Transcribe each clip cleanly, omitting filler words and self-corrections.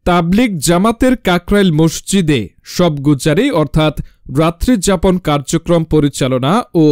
তাবলিগ জামাতের কাকরাইল মসজিদে শব গুজারি অর্থাৎ রাত্রিযাপন কার্যক্রম পরিচালনা ও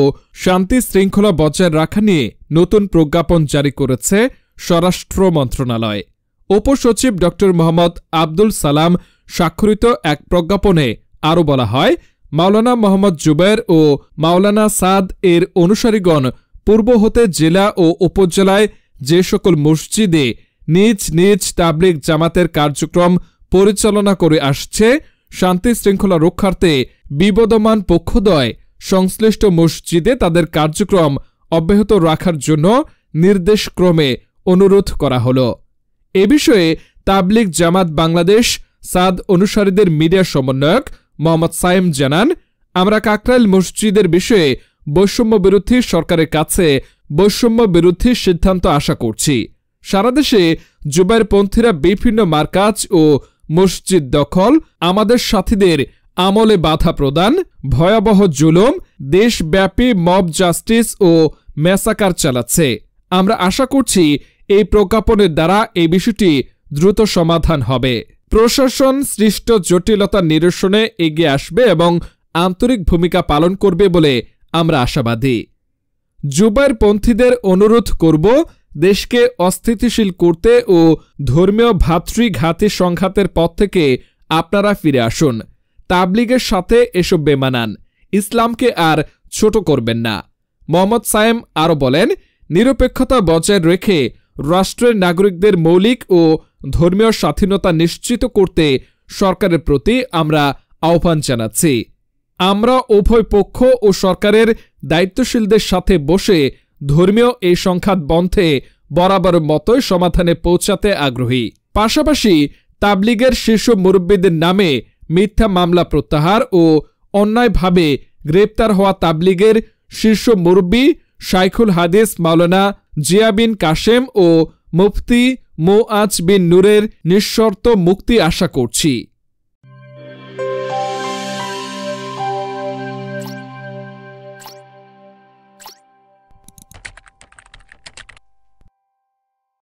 শান্তি শৃঙ্খলা বজায় রাখা নিয়ে নতুন প্রজ্ঞাপন জারি করেছে স্বরাষ্ট্র মন্ত্রণালয়। উপসচিব ড মোহাম্মদ আব্দুল সালাম স্বাক্ষরিত এক প্রজ্ঞাপনে আরও বলা হয়, মাওলানা মোহাম্মদ জুবায়ের ও মাওলানা সাদ এর অনুসারীগণ পূর্ব হতে জেলা ও উপজেলায় যে সকল মসজিদে নিজ নিজ তাবলিগ জামাতের কার্যক্রম পরিচালনা করে আসছে, শান্তি শৃঙ্খলা রক্ষার্থে বিবদমান পক্ষদ্বয় সংশ্লিষ্ট মসজিদে তাদের কার্যক্রম অব্যাহত রাখার জন্য নির্দেশক্রমে অনুরোধ করা হল। এ বিষয়ে তাবলিগ জামাত বাংলাদেশ সাদ অনুসারীদের মিডিয়া সমন্বয়ক মোহাম্মদ সাইম জানান, আমরা কাকরাইল মসজিদের বিষয়ে বৈষম্য বিরোধী সরকারের কাছে বৈষম্য বিরোধী সিদ্ধান্ত আশা করছি। সারা দেশে জুবায়েরপন্থীরা বিভিন্ন মারকাজ ও মসজিদ দখল, আমাদের সাথীদের আমলে বাধা প্রদান, ভয়াবহ জুলুম, দেশব্যাপী মব জাস্টিস ও ম্যাসাকার চালাচ্ছে। আমরা আশা করছি এই প্রজ্ঞাপনের দ্বারা এই বিষয়টি দ্রুত সমাধান হবে। প্রশাসন সৃষ্ট জটিলতা নিরসনে এগিয়ে আসবে এবং আন্তরিক ভূমিকা পালন করবে বলে আমরা আশাবাদী। জুবায়েরপন্থীদের অনুরোধ করব, দেশকে অস্থিতিশীল করতে ও ধর্মীয় ভ্রাতৃঘাতী সংঘাতের পথ থেকে আপনারা ফিরে আসুন। তাবলিগের সাথে এসব বেমানান, ইসলামকে আর ছোট করবেন না। মোহাম্মদ সায়েম আরও বলেন, নিরপেক্ষতা বজায় রেখে রাষ্ট্রের নাগরিকদের মৌলিক ও ধর্মীয় স্বাধীনতা নিশ্চিত করতে সরকারের প্রতি আমরা আহ্বান জানাচ্ছি। আমরা উভয় পক্ষ ও সরকারের দায়িত্বশীলদের সাথে বসে ধর্মীয় এই সংঘাত বন্ধে বরাবরের মতোই সমাধানে পৌঁছাতে আগ্রহী। পাশাপাশি তাবলিগের শীর্ষ মুরব্বীদের নামে মিথ্যা মামলা প্রত্যাহার ও অন্যায়ভাবে গ্রেপ্তার হওয়া তাবলিগের শীর্ষ মুরব্বী শাইখুল হাদিস মাওলানা জিয়া বিন কাশেম ও মুফতি মুআজ বিন নূরের নিঃশর্ত মুক্তি আশা করছি।